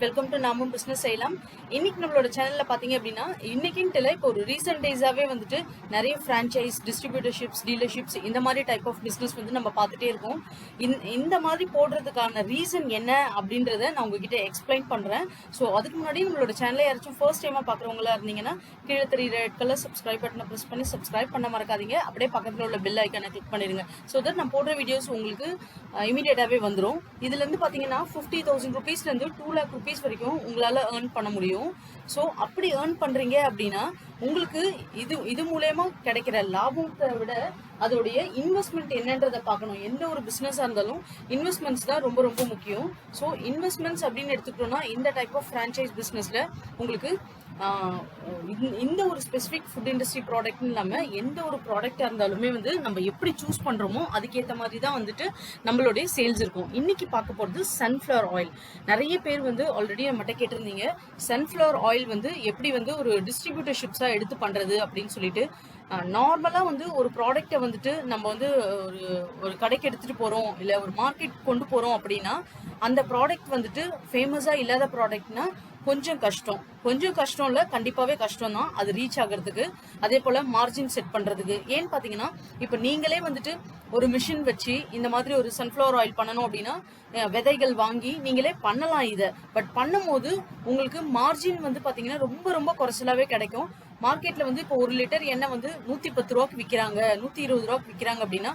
Welcome to நாமும் business செய்யலாம். இன்னைக்கு நம்மளோட சேனல்ல பாத்தீங்க அப்படின்னா இன்னைக்குன்ட்டு இல்லை, இப்போ ஒரு ரீசெண்ட் டேஸாவே வந்துட்டு நிறைய பிரான்ச்சைஸ், டிஸ்ட்ரிபியூட்டர்ஷிப்ஸ், டீலர்ஷிப்ஸ் இந்த மாதிரி டைப் ஆஃப் பிசினஸ் வந்து நம்ம பார்த்துட்டே இருக்கோம். இந்த மாதிரி போடுறதுக்கான ரீசன் என்ன அப்படின்றத நான் உங்ககிட்ட எக்ஸ்பிளைன் பண்றேன். ஸோ அதுக்கு முன்னாடி நம்மளோட சேனலை யாராச்சும் ஃபர்ஸ்ட் டைமா பாக்குறவங்களா இருந்தீங்கன்னா கீழே தெரியுற ரெட் கலர் சப்ஸ்கிரைப் பட்டனை ப்ரெஸ் பண்ணி சப்ஸ்கிரைப் பண்ண மறக்காதீங்க. அப்படியே பக்கத்தில் உள்ள பெல் ஐக்கானை கிளிக் பண்ணிடுங்க. ஸோ தட் நான் போடுற வீடியோஸ் உங்களுக்கு இமீடியட்டாவே வந்துடும். இதுல இருந்து பாத்தீங்கன்னா 50,000 rupeesல இருந்து 2 lakh rupees வரைக்கும் உங்களால ஏர்ன் பண்ண முடியும். ஸோ அப்படி ஏர்ன் பண்றீங்க அப்படின்னா உங்களுக்கு இது மூலமா கிடைக்கிற லாபத்தை விட அதோடைய இன்வெஸ்ட்மெண்ட் என்னன்றதை பார்க்கணும். எந்த ஒரு பிசினஸா இருந்தாலும் இன்வெஸ்ட்மெண்ட்ஸ் தான் ரொம்ப ரொம்ப முக்கியம். ஸோ இன்வெஸ்ட்மெண்ட்ஸ் அப்படின்னு எடுத்துக்கிட்டோம்னா இந்த டைப் ஆஃப் ஃப்ரான்ச்சைஸ் பிசினஸ்ல உங்களுக்கு இந்த ஒரு ஸ்பெசிஃபிக் ஃபுட் இண்டஸ்ட்ரி ப்ராடக்ட்னு இல்லாமல் எந்த ஒரு ப்ராடக்டாக இருந்தாலுமே வந்து நம்ம எப்படி சூஸ் பண்ணுறோமோ அதுக்கேற்ற மாதிரி தான் வந்துட்டு நம்மளுடைய சேல்ஸ் இருக்கும். இன்னைக்கு பார்க்க போகிறது சன்ஃப்ளவர் ஆயில். நிறைய பேர் வந்து ஆல்ரெடி நம்மகிட்ட கேட்டிருந்தீங்க, சன்ஃப்ளவர் ஆயில் வந்து எப்படி வந்து ஒரு டிஸ்ட்ரிபியூட்டர்ஷிப்ஸாக எடுத்து பண்ணுறது அப்படின்னு சொல்லிட்டு. நார்மலாக வந்து ஒரு ப்ராடக்டை வந்துட்டு நம்ம வந்து ஒரு கடைக்கு எடுத்துகிட்டு போகிறோம், இல்லை ஒரு மார்க்கெட் கொண்டு போகிறோம் அப்படின்னா அந்த ப்ராடக்ட் வந்துட்டு ஃபேமஸாக இல்லாத ப்ராடக்ட்னா கொஞ்சம் கஷ்டம் இல்லை, கண்டிப்பாகவே கஷ்டம் தான் அது ரீச் ஆகிறதுக்கு. அதே போல் மார்ஜின் செட் பண்ணுறதுக்கு. ஏன்னு பார்த்தீங்கன்னா இப்போ நீங்களே வந்துட்டு ஒரு மிஷின் வச்சு இந்த மாதிரி ஒரு சன்ஃப்ளவர் ஆயில் பண்ணணும் அப்படின்னா விதைகள் வாங்கி நீங்களே பண்ணலாம் இதை. பட் பண்ணும்போது உங்களுக்கு மார்ஜின் வந்து பார்த்தீங்கன்னா ரொம்ப ரொம்ப குறைச்சலாகவே கிடைக்கும். மார்க்கெட்டில் வந்து இப்போ 1 லிட்டர் எண்ணெய் வந்து 110 ரூபாய்க்கு விற்கிறாங்க, 120 ரூபாய்க்கு விற்கிறாங்க அப்படின்னா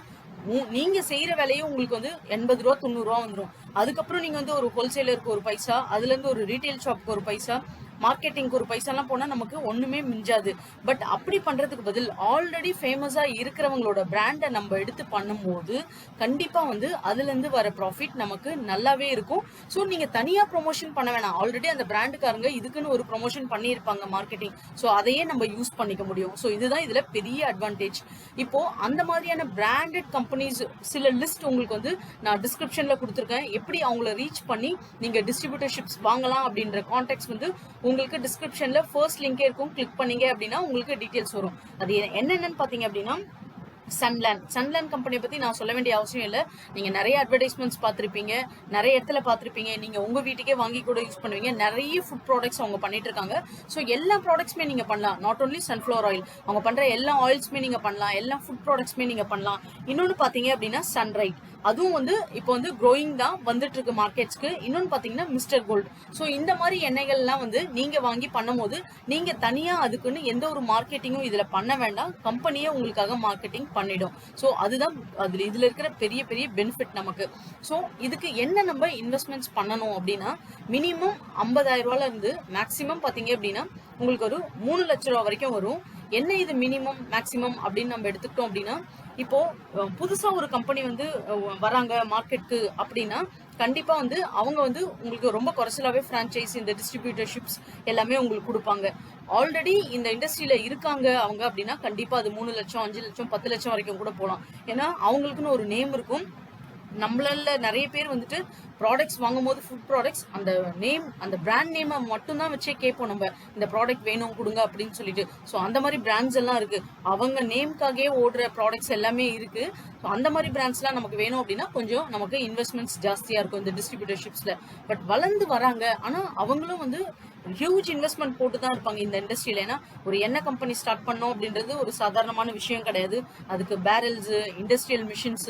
நீங்க செய்யற வேலையும் உங்களுக்கு வந்து 80 ரூபா 90 ரூபா வந்துடும். அதுக்கப்புறம் நீங்க வந்து ஒரு ஹோல்சேலருக்கு ஒரு பைசா, அதுல இருந்து ஒரு ரீட்டைல் ஷாப்புக்கு ஒரு பைசா, மார்க்கெட்டிங்க்கு ஒரு பைசாலாம் போனா நமக்கு ஒண்ணுமே மிஞ்சாது. பட் அப்படி பண்றதுக்கு பதில் ஆல்ரெடி ஃபேமஸா இருக்கிறவங்களோட பிராண்டை நம்ம எடுத்து பண்ணும்போது கண்டிப்பா வந்து அதுல இருந்து வர ப்ராஃபிட் நமக்கு நல்லாவே இருக்கும். ஸோ நீங்க தனியா ப்ரொமோஷன் பண்ண வேணாம், ஆல்ரெடி அந்த பிராண்டுக்காரங்க இதுக்குன்னு ஒரு ப்ரொமோஷன் பண்ணியிருப்பாங்க மார்க்கெட்டிங். ஸோ அதையே நம்ம யூஸ் பண்ணிக்க முடியும். ஸோ இதுதான் இதுல பெரிய அட்வான்டேஜ். இப்போ அந்த மாதிரியான பிராண்டட் கம்பெனிஸ் சில லிஸ்ட் உங்களுக்கு வந்து நான் டிஸ்கிரிப்ஷன்ல கொடுத்துருக்கேன். எப்படி அவங்கள ரீச் பண்ணி நீங்க டிஸ்ட்ரிபியூட்டர்ஷிப்ஸ் வாங்கலாம் அப்படின்ற கான்டாக்ட்ஸ் வந்து உங்களுக்கு டிஸ்கிரிப்ஷன்ல ஃபர்ஸ்ட் லிங்கே இருக்கும். கிளிக் பண்ணீங்க அப்படின்னா உங்களுக்கு டீடைல்ஸ் வரும். அது என்னென்னு பாத்தீங்க அப்படின்னா சன்லேண்ட் கம்பெனியை பத்தி நான் சொல்ல வேண்டிய அவசியம் இல்லை. நீங்க நிறைய அட்வர்டைஸ்மெண்ட்ஸ் பார்த்திருப்பீங்க, நிறைய இடத்துல பார்த்திருப்பீங்க. நீங்க உங்க வீட்டுக்கே வாங்கி கூட யூஸ் பண்ணுவீங்க. நிறைய ஃபுட் ப்ராடக்ட்ஸ் அவங்க பண்ணிட்டு இருக்காங்க. ஸோ எல்லா ப்ராடக்ட்ஸ்மே நீங்க பண்ணலாம். நாட் ஓன்லி சன்ஃப்ளவர் ஆயில், அவங்க பண்ற எல்லா ஆயில்ஸ்மே நீங்க பண்ணலாம், எல்லா ஃபுட் ப்ராடக்ட்ஸ்மே நீங்க பண்ணலாம். இன்னொன்னு பாத்தீங்க அப்படின்னா சன்ரைட், அதுவும் வந்து இப்போ வந்து க்ரோயிங் தான் வந்துட்டு இருக்கு மார்க்கெட்ஸ்க்கு. இன்னொன்னு பாத்தீங்கன்னா மிஸ்டர் கோல்ட். ஸோ இந்த மாதிரி எண்ணெய்கள்லாம் வந்து நீங்க வாங்கி பண்ணும்போது நீங்க தனியா அதுக்குன்னு எந்த ஒரு மார்க்கெட்டிங்கும் இதுல பண்ண வேண்டாம், கம்பெனியே உங்களுக்காக மார்க்கெட்டிங் பண்ணிடும். ஸோ அதுதான் இதுல இருக்கிற பெரிய பெரிய பெனிஃபிட் நமக்கு. ஸோ இதுக்கு என்ன நம்ம இன்வெஸ்ட்மெண்ட்ஸ் பண்ணணும் அப்படின்னா மினிமம் 50,000 ரூபாயில இருந்து மேக்சிமம் பாத்தீங்க அப்படின்னா உங்களுக்கு ஒரு 3 லட்சம் ரூபா வரைக்கும் வரும். என்ன இது மினிமம் மேக்சிமம் அப்படின்னு நம்ம எடுத்துக்கிட்டோம் அப்படின்னா இப்போ புதுசா ஒரு கம்பெனி வந்து வராங்க மார்க்கெட்டுக்கு அப்படின்னா கண்டிப்பா வந்து அவங்க வந்து உங்களுக்கு ரொம்ப குறைச்சலாவே பிரான்ச்சைஸ், இந்த டிஸ்ட்ரிபியூட்டர்ஷிப்ஸ் எல்லாமே உங்களுக்கு கொடுப்பாங்க. ஆல்ரெடி இந்த இண்டஸ்ட்ரியில இருக்காங்க அவங்க அப்படின்னா கண்டிப்பா அது 3 லட்சம் 5 லட்சம் 10 லட்சம் வரைக்கும் கூட போகலாம். ஏன்னா அவங்களுக்குன்னு ஒரு நேம் இருக்கும். நம்மள நிறைய பேர் வந்துட்டு ப்ராடக்ட்ஸ் வாங்கும் போது ஃபுட் ப்ராடக்ட்ஸ் அந்த நேம், அந்த பிராண்ட் நேமை மட்டும் தான் வச்சே கேட்போம், நம்ம இந்த ப்ராடக்ட் வேணும் கொடுங்க அப்படின்னு சொல்லிட்டு. ஸோ அந்த மாதிரி பிராண்ட்ஸ் எல்லாம் இருக்கு, அவங்க நேம்காகவே ஓடுற ப்ராடக்ட்ஸ் எல்லாமே இருக்கு. ஸோ அந்த மாதிரி பிராண்ட்ஸ்லாம் நமக்கு வேணும் அப்படின்னா கொஞ்சம் நமக்கு இன்வெஸ்ட்மெண்ட்ஸ் ஜாஸ்தியா இருக்கும் இந்த டிஸ்ட்ரிபியூட்டர்ஷிப்ஸ்ல. பட் வளர்ந்து வராங்க, ஆனா அவங்களும் வந்து ஹியூஜ் இன்வெஸ்ட்மெண்ட் போட்டு தான் இருப்பாங்க இந்த இண்டஸ்ட்ரியில. ஏன்னா ஒரு எண்ணெய் கம்பெனி ஸ்டார்ட் பண்ணோம் அப்படின்றது ஒரு சாதாரணமான விஷயம் கிடையாது. அதுக்கு பேரல்ஸ், இண்டஸ்ட்ரியல் மிஷின்ஸ்,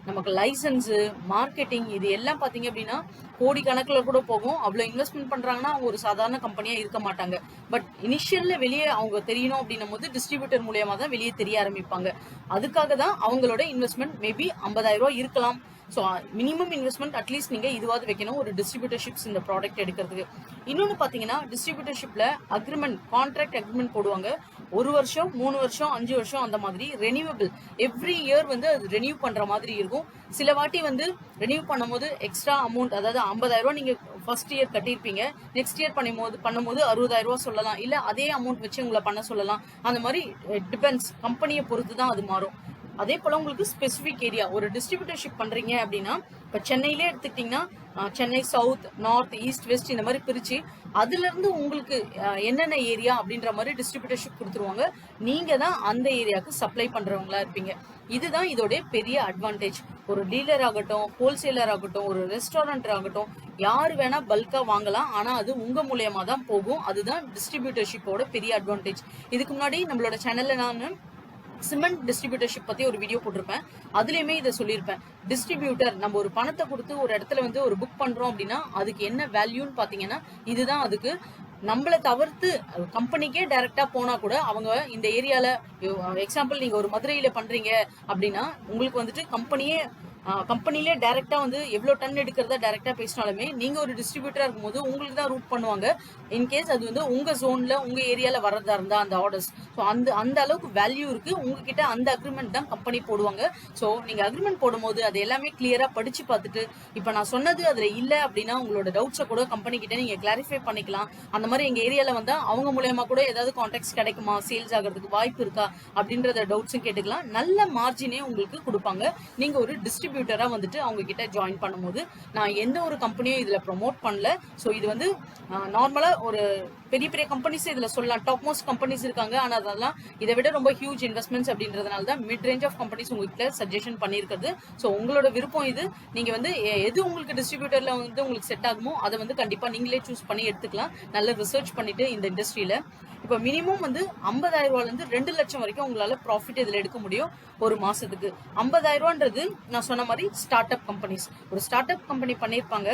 நமக்கு லைசன்ஸ், மார்க்கெட்டிங், இது எல்லாம் பாத்தீங்க அப்படின்னா கோடி கணக்கில் கூட போகும். அவ்வளோ இன்வெஸ்ட்மெண்ட் பண்றாங்கன்னா அவங்க ஒரு சாதாரண கம்பெனியா இருக்க மாட்டாங்க. பட் இனிஷியல்ல வெளியே அவங்க தெரியணும் அப்படின்னும் போது டிஸ்ட்ரிபியூட்டர் மூலியமா தான் வெளியே தெரிய ஆரம்பிப்பாங்க. அதுக்காக தான் அவங்களோட இன்வெஸ்ட்மெண்ட் மேபி 50,000 ரூபாய் இருக்கலாம். ஸோ மினிமம் இன்வெஸ்ட்மெண்ட் அட்லீஸ்ட் நீங்க இதுவாது வைக்கணும் ஒரு டிஸ்ட்ரிபியூட்டர்ஷிப்ஸ் இந்த ப்ராடக்ட் எடுக்கிறதுக்கு. இன்னொன்று பார்த்தீங்கன்னா டிஸ்ட்ரிபியூட்டர்ஷிப்ல கான்ட்ராக்ட் அக்ரிமெண்ட் போடுவாங்க. 1 வருஷம் 3 வருஷம் 5 வருஷம் அந்த மாதிரி ரெனியூவபிள். எவ்ரி இயர் வந்து அது ரெனியூ பண்ற மாதிரி இருக்கும். சில வாட்டி வந்து ரெனியூ பண்ணும்போது எக்ஸ்ட்ரா அமௌண்ட், அதாவது 50,000 ரூபாய் நீங்க ஃபர்ஸ்ட் இயர் கட்டியிருப்பீங்க, நெக்ஸ்ட் இயர் பண்ணும்போது 60,000 ரூபாய் சொல்லலாம், இல்ல அதே அமௌண்ட் வச்சு உங்களை பண்ண சொல்லலாம். அந்த மாதிரி டிபெண்ட்ஸ், கம்பெனியை பொறுத்து தான் அது மாறும். அதே போல உங்களுக்கு ஸ்பெசிபிக் ஏரியா ஒரு டிஸ்ட்ரிபியூட்டர்ஷிப் பண்றீங்க அப்படின்னா, இப்ப சென்னையிலே எடுத்துக்கிட்டீங்கன்னா Chennai south, north, east, west இந்த மாதிரி பிரிச்சு அதுல இருந்து உங்களுக்கு என்னென்ன ஏரியா அப்படின்ற மாதிரி டிஸ்ட்ரிபியூட்டர்ஷிப் கொடுத்துருவாங்க. நீங்க தான் அந்த ஏரியாவுக்கு சப்ளை பண்றவங்களா இருப்பீங்க. இதுதான் இதோடைய பெரிய அட்வான்டேஜ். ஒரு டீலர் ஆகட்டும், ஹோல்சேலர் ஆகட்டும், ஒரு ரெஸ்டாரண்ட் ஆகட்டும், யாரு வேணா பல்கா வாங்கலாம். ஆனா அது உங்க மூலியமா தான் போகும். அதுதான் டிஸ்ட்ரிபியூட்டர்ஷிப்போட பெரிய அட்வான்டேஜ். இதுக்கு முன்னாடி நம்மளோட சேனல்ல நான் சிமெண்ட் டிஸ்ட்ரிபியூட்டர்ஷிப் பத்தி ஒரு வீடியோ போட்டிருப்பேன். அதுலயுமே இதை சொல்லியிருப்பேன். டிஸ்ட்ரிபியூட்டர் நம்ம ஒரு பணத்தை கொடுத்து ஒரு இடத்துல வந்து ஒரு புக் பண்றோம் அப்படின்னா அதுக்கு என்ன வேல்யூன்னு பாத்தீங்கன்னா இதுதான். அதுக்கு நம்மளை தவிர்த்து கம்பெனிக்கே டைரக்டா போனா கூட அவங்க இந்த ஏரியால, எக்ஸாம்பிள் நீங்க ஒரு மதுரையில பண்றீங்க அப்படின்னா உங்களுக்கு வந்துட்டு கம்பெனிலே டைரக்டா வந்து எவ்வளவு டன் எடுக்கிறதா டைரக்டா பேசினாலுமே நீங்க ஒரு டிஸ்ட்ரிபியூட்டரா இருக்கும்போது உங்களுக்கு தான் ரூட் பண்ணுவாங்க. இன்கேஸ் அது வந்து உங்க ஜோன்ல உங்க ஏரியால வரதா இருந்தா அந்த ஆர்டர்ஸ். ஸோ அந்த அளவுக்கு வேல்யூ இருக்கு உங்ககிட்ட. அந்த அக்ரிமெண்ட் தான் கம்பெனி போடுவாங்க. ஸோ நீங்க அக்ரிமெண்ட் போடும்போது அது எல்லாமே கிளியரா படிச்சு பார்த்துட்டு, இப்ப நான் சொன்னது அதுல இல்ல அப்படின்னா உங்களோட டவுட்ஸை கூட கம்பெனி கிட்ட நீங்க கிளாரிஃபை பண்ணிக்கலாம். அந்த மாதிரி எங்க ஏரியால வந்தா அவங்க மூலயமா கூட ஏதாவது கான்டாக்ட்ஸ் கிடைக்குமா, சேல்ஸ் ஆகிறதுக்கு வாய்ப்பு இருக்கா அப்படின்றத டவுட்ஸும் கேட்டுக்கலாம். நல்ல மார்ஜினே உங்களுக்கு கொடுப்பாங்க. நீங்க ஒரு டிஸ்ட்ரிபியூட்டரா வந்துட்டு அவங்க கிட்ட ஜாயின் பண்ணும்போது, நான் எந்த ஒரு கம்பெனியும் இதுல ப்ரொமோட் பண்ணல. ஸோ இது வந்து நார்மலா ஒரு பெரிய பெரிய கம்பெனிஸ் இதுல சொல்லலாம். டாப் மோஸ்ட் கம்பெனிஸ் இருக்காங்க. ஆனா அதெல்லாம் இதை விட ரொம்ப ஹியூஜ் இன்வெஸ்ட்மெண்ட்ஸ் அப்படின்றதுனால தான் மிட் ரேஞ்ச் ஆஃப் கம்பெனிஸ் உங்ககிட்ட சஜஷன் பண்ணியிருக்கிறது. ஸோ உங்களோட விருப்பம் இது. நீங்க வந்து எது உங்களுக்கு டிஸ்ட்ரிபியூட்டர்ல வந்து உங்களுக்கு செட் ஆகுமோ அதை வந்து கண்டிப்பா நீங்களே சூஸ் பண்ணி எடுத்துக்கலாம். நல்ல ரிசர்ச் பண்ணிட்டு இந்த இண்டஸ்ட்ரியில இப்ப மினிமம் வந்து 50,000 ரூபாயில இருந்து 2 லட்சம் வரைக்கும் உங்களால ப்ராஃபிட் இதுல எடுக்க முடியும் ஒரு மாசத்துக்கு. 50,000 ரூபான்றது நான் சொன்ன மாதிரி ஸ்டார்ட் அப் கம்பெனிஸ். ஒரு ஸ்டார்ட் அப் கம்பெனி பண்ணிருப்பாங்க.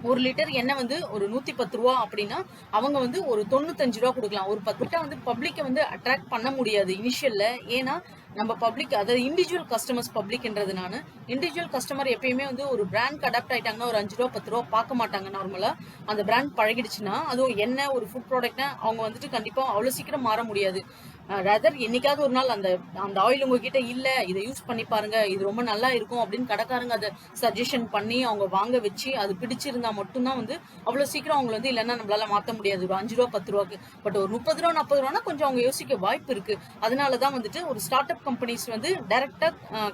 1 லிட்டர் எண்ணெய் வந்து ஒரு 110 ரூபா அப்படின்னா அவங்க வந்து ஒரு 95 ரூபா கொடுக்கலாம். ஒரு 10 லிட்டர் வந்து பப்ளிக்கை வந்து அட்ராக்ட் பண்ண முடியாது இனிஷியல்ல. ஏன்னா நம்ம பப்ளிக், அதாவது இண்டிவிஜுவல் கஸ்டமர்ஸ் பப்ளிக்ன்றதுனால இண்டிவிஜுவல் கஸ்டமர் எப்பயுமே வந்து ஒரு பிராண்ட் அடாப்ட் ஆயிட்டாங்கன்னா ஒரு 5 ரூபா 10 ரூபா பார்க்க மாட்டாங்க. நார்மலா அந்த பிராண்ட் பழகிடுச்சுன்னா, அதுவும் என்ன ஒரு ஃபுட் ப்ராடக்ட்னா அவங்க வந்துட்டு கண்டிப்பா அவ்வளவு சீக்கிரம் மாற முடியாது. ரதர் என்னைக்காவது ஒரு நாள் அந்த ஆயில் உங்ககிட்ட இல்ல, இதை யூஸ் பண்ணி பாருங்க, இது ரொம்ப நல்லா இருக்கும் அப்படின்னு கடைக்காரங்க அதை சஜஷன் பண்ணி அவங்க வாங்க வச்சு அது பிடிச்சிருந்தா மட்டும்தான் வந்து அவ்வளவு சீக்கிரம் அவங்க வந்து இல்லைன்னா நம்மளால மாற்ற முடியாது ஒரு 5 ரூபா 10 ரூபாக்கு. பட் ஒரு 30 ரூபா 40 ரூபானா கொஞ்சம் அவங்க யோசிக்க வாய்ப்பு இருக்கு. அதனாலதான் வந்துட்டு ஒரு ஸ்டார்ட் அப் கம்பெனிஸ் வந்து டைரக்டா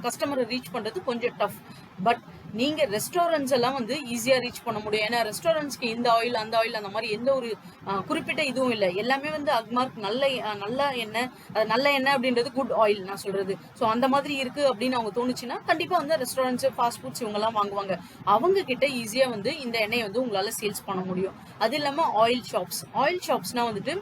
கஸ்டமரை ரீச் பண்றது கொஞ்சம் டஃப். பட் நீங்க ரெஸ்டாரண்ட்ஸ் எல்லாம் வந்து ஈஸியா ரீச் பண்ண முடியும். ஏன்னா ரெஸ்டாரண்ட்ஸ்க்கு இந்த ஆயில் அந்த ஆயில் அந்த மாதிரி எந்த ஒரு குறிப்பிட்ட இதுவும் இல்லை. எல்லாமே வந்து அக்மார்க் நல்ல எண்ணெய், நல்ல எண்ணெய் அப்படின்றது குட் ஆயில் நான் சொல்றது. ஸோ அந்த மாதிரி இருக்கு அப்படின்னு அவங்க தோணுச்சுன்னா கண்டிப்பா வந்து ரெஸ்டாரண்ட்ஸ், ஃபாஸ்ட் ஃபுட்ஸ் இவங்க எல்லாம் வாங்குவாங்க. அவங்க கிட்ட ஈஸியா வந்து இந்த எண்ணெயை வந்து உங்களால சேல்ஸ் பண்ண முடியும். அது இல்லாம ஆயில் ஷாப்ஸ்னா வந்துட்டு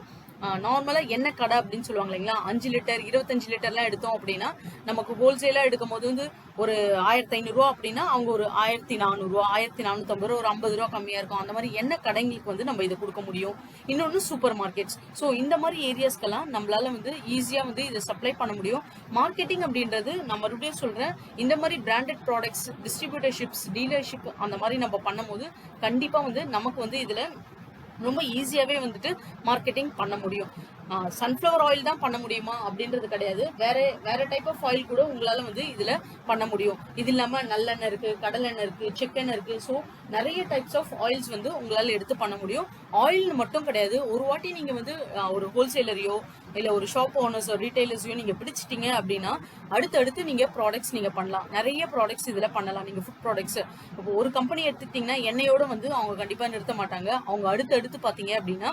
நார்மலா எண்ணெய் கடை அப்படின்னு சொல்லுவாங்க இல்லைங்களா. 5 லிட்டர் 25 லிட்டர்லாம் எடுத்தோம் அப்படின்னா நமக்கு ஹோல்சேலா எடுக்கும் போது வந்து ஒரு 1500 ரூபா அப்படின்னா அவங்க ஒரு 1400 ரூபா 1450 ரூபா, ஒரு 50 ரூபா கம்மியா இருக்கும். அந்த மாதிரி எண்ணெய் கடைங்களுக்கு வந்து நம்ம இதை கொடுக்க முடியும். இன்னொன்னு சூப்பர் மார்க்கெட்ஸ். ஸோ இந்த மாதிரி ஏரியாஸ்க்கெல்லாம் நம்மளால வந்து ஈஸியா வந்து இதை சப்ளை பண்ண முடியும். மார்க்கெட்டிங் அப்படின்றது நான் மறுபடியும் சொல்றேன், இந்த மாதிரி பிராண்டட் ப்ராடக்ட்ஸ், டிஸ்ட்ரிபியூட்டர்ஷிப்ஸ், டீலர்ஷிப் அந்த மாதிரி நம்ம பண்ணும்போது கண்டிப்பா வந்து நமக்கு வந்து இதுல ரொம்ப ஈஸியாவே வந்துட்டு மார்க்கெட்டிங் பண்ண முடியும். சன்ஃப்ளவர் ஆயில் தான் பண்ண முடியுமா அப்படின்றது கிடையாது. வேற டைப் ஆஃப் ஆயில் கூட உங்களால வந்து இதுல பண்ண முடியும். இது இல்லாம நல்லெண்ணெய் இருக்கு, கடலெண்ணெய் இருக்கு, செக்கெண்ணெய் இருக்கு. ஸோ நிறைய டைப்ஸ் ஆஃப் ஆயில்ஸ் வந்து உங்களால எடுத்து பண்ண முடியும். ஆயில் மட்டும் கிடையாது, ஒரு வாட்டி நீங்க வந்து ஒரு ஹோல்சேலரையோ இல்ல ஒரு ஷாப் ஓனர்ஸோ ரீட்டைலர்ஸையோ நீங்க பிடிச்சிட்டீங்க அப்படின்னா அடுத்தடுத்து நீங்க ப்ராடக்ட்ஸ் நீங்க பண்ணலாம். நிறைய ப்ராடக்ட்ஸ் இதுல பண்ணலாம். நீங்க ஃபுட் ப்ராடக்ட்ஸ் இப்போ ஒரு கம்பெனி எடுத்துக்கிட்டீங்கன்னா எண்ணெயோட வந்து அவங்க கண்டிப்பா நிறுத்த மாட்டாங்க. அவங்க அடுத்து பாத்தீங்க அப்படின்னா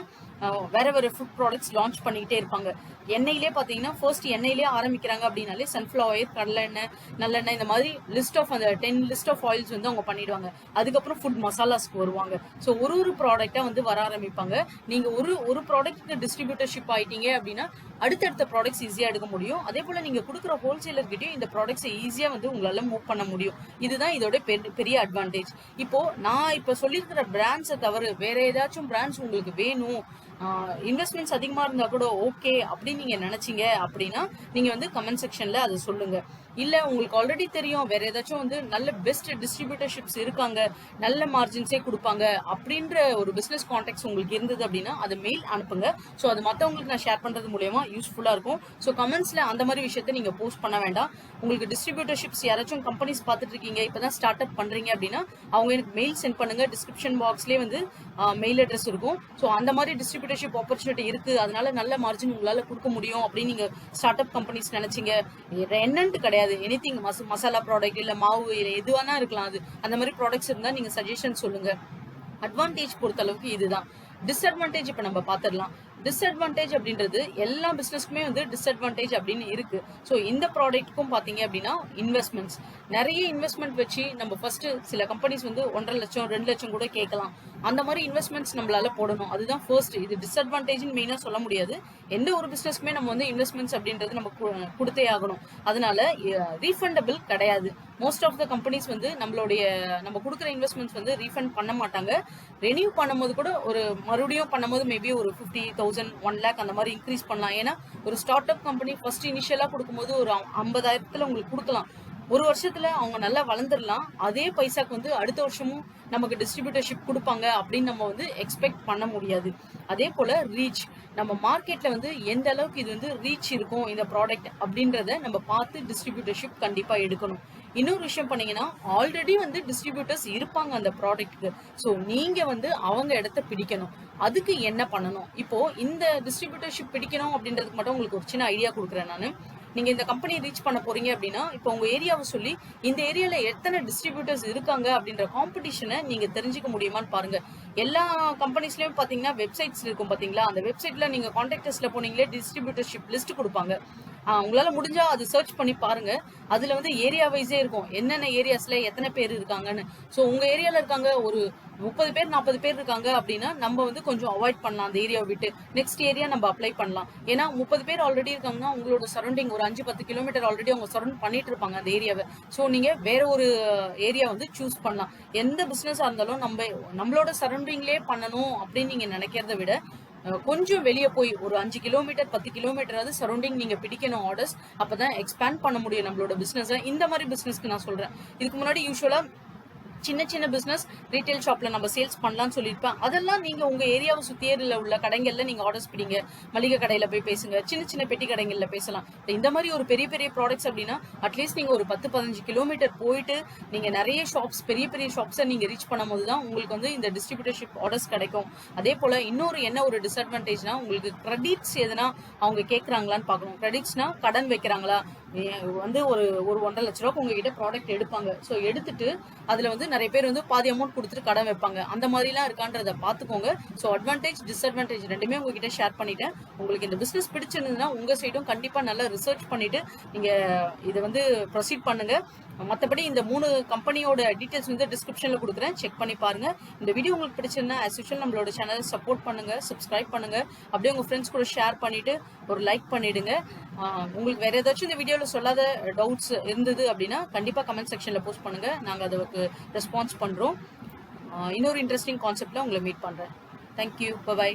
வேற ஃபுட் ப்ராடக்ட்ஸ் லான்ச் பண்ணிக்கிட்டே இருப்பாங்க. எண்ணெயிலே பாத்தீங்கன்னா ஃபர்ஸ்ட் எண்ணெயிலே ஆரம்பிக்கிறாங்க அப்படின்னாலே சன்ஃப்ளவர் ஆயில், கடலை எண்ணெய், நல்லெண்ணெய், இந்த மாதிரி லிஸ்ட் ஆஃப் அந்த 10 லிஸ்ட் ஆஃப் ஆயில்ஸ் வந்து அவங்க பண்ணிடுவாங்க. அதுக்கப்புறம் ஃபுட் மசாலாஸ்க்கு வருவாங்க. ஸோ ஒரு ப்ராடக்டா வந்து வர ஆரம்பிப்பாங்க. நீங்க ஒரு ப்ராடக்ட் டிஸ்ட்ரிபியூட்டர்ஷிப் ஆயிட்டீங்க அப்படின்னா அடுத்தடுத்த ப்ராடக்ட்ஸ் ஈஸியா எடுக்க முடியும். அதே போல நீங்க கொடுக்குற ஹோல்சேலர் கிட்டயும் இந்த ப்ராடக்ட்ஸ் ஈஸியா வந்து உங்களால மூவ் பண்ண முடியும். இதுதான் இதோட பெரிய அட்வான்டேஜ். இப்போ நான் இப்ப சொல்லியிருக்கிற பிராண்ட்ஸை தவிர வேற ஏதாச்சும் பிராண்ட்ஸ் உங்களுக்கு வேணும், இன்வெஸ்ட்மெண்ட்ஸ் அதிகமா இருந்தா கூட ஓகே அப்படின்னு நீங்க நினைச்சீங்க அப்படின்னா நீங்க வந்து கமெண்ட் செக்ஷன்ல அதை சொல்லுங்க. இல்ல உங்களுக்கு ஆல்ரெடி தெரியும் வேற ஏதாச்சும் வந்து நல்ல பெஸ்ட் டிஸ்ட்ரிபியூட்டர்ஷிப்ஸ் இருக்காங்க, நல்ல மார்ஜின்ஸே கொடுப்பாங்க அப்படின்ற ஒரு பிசினஸ் கான்டாக்ட்ஸ் உங்களுக்கு இருந்தது அப்படின்னா அதை மெயில் அனுப்புங்க. ஸோ அது மற்றவங்களுக்கு நான் ஷேர் பண்றது மூலமா யூஸ்ஃபுல்லா இருக்கும். ஸோ கமெண்ட்ஸ்ல அந்த மாதிரி விஷயத்த நீங்க போஸ்ட் பண்ண வேண்டாம். உங்களுக்கு டிஸ்ட்ரிபியூட்டர்ஷிப்ஸ் யாராச்சும் கம்பெனிஸ் பார்த்துட்டு இருக்கீங்க, இப்பதான் ஸ்டார்ட் அப் பண்றீங்க அப்படின்னா அவங்க எனக்கு மெயில் சென்ட் பண்ணுங்க. டிஸ்கிரிப்ஷன் பாக்ஸ்லேயே வந்து மெயில் அட்ரஸ் இருக்கும். ஸோ அந்த மாதிரி டிஸ்ட்ரிபியூட்டர் டிஸ்ட்ரிபியூட்டர்ஷிப் ஆப்பர்ச்சுனிட்டி இருக்கு, அதனால நல்ல மார்ஜின் உங்களால கொடுக்க முடியும் அப்படின்னு நீங்க ஸ்டார்ட் அப் கம்பெனிஸ் நினைச்சீங்க, என்னன்ட்டு கிடையாது. எனிதிங் மசாலா ப்ராடக்ட் இல்ல மாவு இல்ல எதுவானா இருக்கலாம், அது அந்த மாதிரி ப்ராடக்ட்ஸ் இருந்தா நீங்க சஜஷன் சொல்லுங்க. அட்வான்டேஜ் பொறுத்த அளவுக்கு இதுதான். டிஸ்அட்வான்டேஜ் இப்ப நம்ம பாத்திரலாம். டிஸ்அட்வான்டேஜ் அப்படின்றது எல்லா பிசினஸ்க்குமே வந்து டிஸ்அட்வான்டேஜ் அப்படின்னு இருக்கு. ஸோ இந்த ப்ராடக்ட்க்கும் பாத்தீங்க அப்படின்னா இன்வெஸ்ட்மெண்ட்ஸ், நிறைய இன்வெஸ்ட்மெண்ட் வச்சு நம்ம ஃபர்ஸ்ட் சில கம்பெனிஸ் வந்து 1.5 லட்சம் 2 லட்சம் கூட கேட்கலாம். அந்த மாதிரி இன்வெஸ்ட்மெண்ட்ஸ் நம்மளால போடணும். அதுதான் ஃபர்ஸ்ட். இது டிஸ்அட்வான்டேஜ் மெயினா சொல்ல முடியாது. எந்த ஒரு பிசினஸ்க்குமே நம்ம வந்து இன்வெஸ்ட்மெண்ட்ஸ் அப்படின்றது நம்ம கொடுத்தே ஆகணும். அதனால ரீஃபண்டபிள் கிடையாது. மோஸ்ட் ஆஃப் த கம்பெனிஸ் வந்து நம்ம கொடுக்குற இன்வெஸ்ட்மெண்ட்ஸ் வந்து ரீஃபண்ட் பண்ண மாட்டாங்க. ரெனியூ பண்ணும்போது கூட ஒரு மறுபடியும் பண்ணும்போது மேபி ஒரு 50,000 1 lakh அந்த மாதிரி இன்க்ரீஸ் பண்ணலாம். ஏன்னா ஒரு ஸ்டார்ட் அப் கம்பெனி ஃபர்ஸ்ட் இனிஷியலா கொடுக்கும்போது ஒரு 50,000 உங்களுக்கு கொடுக்கலாம். ஒரு வருஷத்துல அவங்க நல்லா வளர்ந்துடலாம். அதே பைசாக்கு வந்து அடுத்த வருஷமும் நமக்கு டிஸ்ட்ரிபியூட்டர்ஷிப் கொடுப்பாங்க அப்படின்னு நம்ம வந்து எக்ஸ்பெக்ட் பண்ண முடியாது. அதே போல ரீச், நம்ம மார்க்கெட்ல வந்து எந்த அளவுக்கு இது வந்து ரீச் இருக்கும் இந்த ப்ராடக்ட் அப்படின்றத நம்ம பார்த்து டிஸ்ட்ரிபியூட்டர்ஷிப் கண்டிப்பா எடுக்கணும். இன்னொரு விஷயம் பண்ணீங்கன்னா ஆல்ரெடி வந்து டிஸ்ட்ரிபியூட்டர்ஸ் இருப்பாங்க அந்த ப்ராடக்ட்டுக்கு. ஸோ நீங்க வந்து அவங்க இடத்த பிடிக்கணும். அதுக்கு என்ன பண்ணணும்? இப்போ இந்த டிஸ்ட்ரிபியூட்டர்ஷிப் பிடிக்கணும் அப்படின்றதுக்கு மட்டும் உங்களுக்கு ஒரு சின்ன ஐடியா கொடுக்குறேன் நான். நீங்க இந்த கம்பெனி ரீச் பண்ண போறீங்க அப்படின்னா இப்போ உங்க ஏரியாவை சொல்லி இந்த ஏரியால எத்தனை டிஸ்ட்ரிபியூட்டர்ஸ் இருக்காங்க அப்படின்ற காம்படிஷனை நீங்க தெரிஞ்சுக்க முடியுமான்னு பாருங்க. எல்லா கம்பெனிஸ்லயும் பாத்தீங்கன்னா வெப்சைட்ஸ் இருக்கும் பாத்தீங்களா, அந்த வெப்சைட்ல நீங்க கான்டாக்டர்ஸ்ல போனீங்களே டிஸ்ட்ரிபியூட்டர்ஷிப் லிஸ்ட் கொடுப்பாங்க. உங்களால முடிஞ்சா அது சர்ச் பண்ணி பாருங்க. அதுல வந்து ஏரியா வைஸே இருக்கும், என்னென்ன ஏரியாஸ்ல எத்தனை பேர் இருக்காங்கன்னு. ஸோ உங்க ஏரியால இருக்காங்க ஒரு 30 பேர் 40 பேர் இருக்காங்க அப்படின்னா நம்ம வந்து கொஞ்சம் அவாய்ட் பண்ணலாம் அந்த ஏரியாவை விட்டு. நெக்ஸ்ட் ஏரியா நம்ம அப்ளை பண்ணலாம். ஏன்னா 30 பேர் ஆல்ரெடி இருக்காங்கன்னா உங்களோட சரௌண்டிங் ஒரு 5-10 கிலோமீட்டர் ஆல்ரெடி அவங்க சரௌண்ட் பண்ணிட்டு இருப்பாங்க அந்த ஏரியாவை. ஸோ நீங்க வேற ஒரு ஏரியா வந்து சூஸ் பண்ணலாம். எந்த பிசினஸா இருந்தாலும் நம்மளோட சரௌண்டிங்லேயே பண்ணணும் அப்படின்னு நீங்க நினைக்கிறத விட கொஞ்சம் வெளியே போய் ஒரு 5 கிலோமீட்டர் 10 கிலோமீட்டராவது சரௌண்டிங் நீங்க பிடிக்கணும் ஆர்டர்ஸ். அப்பதான் எக்ஸ்பேண்ட் பண்ண முடியும் நம்மளோட பிசினஸ். இந்த மாதிரி பிசினஸ்க்கு நான் சொல்றேன். இதுக்கு முன்னாடி யூஸ்வலா சின்ன சின்ன பிசினஸ் ரீட்டைல் ஷாப்ல நம்ம சேல்ஸ் பண்ணலாம்னு சொல்லியிருப்பேன். அதெல்லாம் நீங்க உங்க ஏரியாவை சுத்தியேரில் உள்ள கடைகள்ல நீங்க ஆர்டர்ஸ் பிடிங்க. மளிகை கடையில போய் பேசுங்க, சின்ன சின்ன பெட்டி கடைகள்ல பேசலாம். இந்த மாதிரி ஒரு பெரிய பெரிய ப்ராடக்ட்ஸ் அப்படின்னா அட்லீஸ்ட் நீங்க ஒரு 10-15 கிலோமீட்டர் போயிட்டு நீங்க நிறைய ஷாப்ஸ் பெரிய பெரிய ஷாப்ஸை நீங்க ரீச் பண்ணும் போதுதான் உங்களுக்கு வந்து இந்த டிஸ்ட்ரிபியூட்டர்ஷிப் ஆர்டர்ஸ் கிடைக்கும். அதே போல இன்னொரு என்ன ஒரு டிஸ்அட்வான்டேஜ்னா உங்களுக்கு கிரெடிட்ஸ் எதுனா அவங்க கேட்கறாங்களான்னு பார்க்கணும். கிரெடிட்ஸ்னா கடன் வைக்கிறாங்களா, வந்து ஒரு 1.5 லட்ச ரூபாய்க்கு உங்ககிட்ட ப்ராடக்ட் எடுப்பாங்க. ஸோ எடுத்துட்டு அதுல வந்து நிறைய பேர் வந்து பாதி அமௌண்ட் கொடுத்துட்டு கடன் வைப்பாங்க. அந்த மாதிரிலாம் இருக்கான்றத பாத்துக்கோங்க. ஸோ அட்வான்டேஜ் டிஸ்அட்வான்டேஜ் ரெண்டுமே உங்ககிட்ட ஷேர் பண்ணிட்டேன். உங்களுக்கு இந்த பிசினஸ் பிடிச்சிருந்ததுன்னா உங்க சைடும் கண்டிப்பா நல்லா ரிசர்ச் பண்ணிட்டு நீங்க இதை வந்து ப்ரொசீட் பண்ணுங்க. மற்றபடி இந்த 3 கம்பெனியோட டீடைல்ஸ் வந்து டிஸ்கிரிப்ஷன்ல கொடுக்குறேன், செக் பண்ணி பாருங்க. இந்த வீடியோ உங்களுக்கு பிடிச்சிருந்தா ஆஸ் யூஷுவல் நம்மளோட சேனலை சப்போர்ட் பண்ணுங்க, சப்ஸ்கிரைப் பண்ணுங்க, அப்படியே உங்க ஃப்ரெண்ட்ஸ் கூட ஷேர் பண்ணிட்டு ஒரு லைக் பண்ணிடுங்க. உங்களுக்கு வேற ஏதாச்சும் இந்த வீடியோல சொல்லாத டவுட்ஸ் இருந்தது அப்படின்னா கண்டிப்பா கமெண்ட் செக்ஷன்ல போஸ்ட் பண்ணுங்க. நாங்க அதுக்கு ரெஸ்பான்ஸ் பண்றோம். இன்னொரு இன்ட்ரெஸ்டிங் கான்செப்ட்ல உங்களை மீட் பண்றேன். Thank you, by.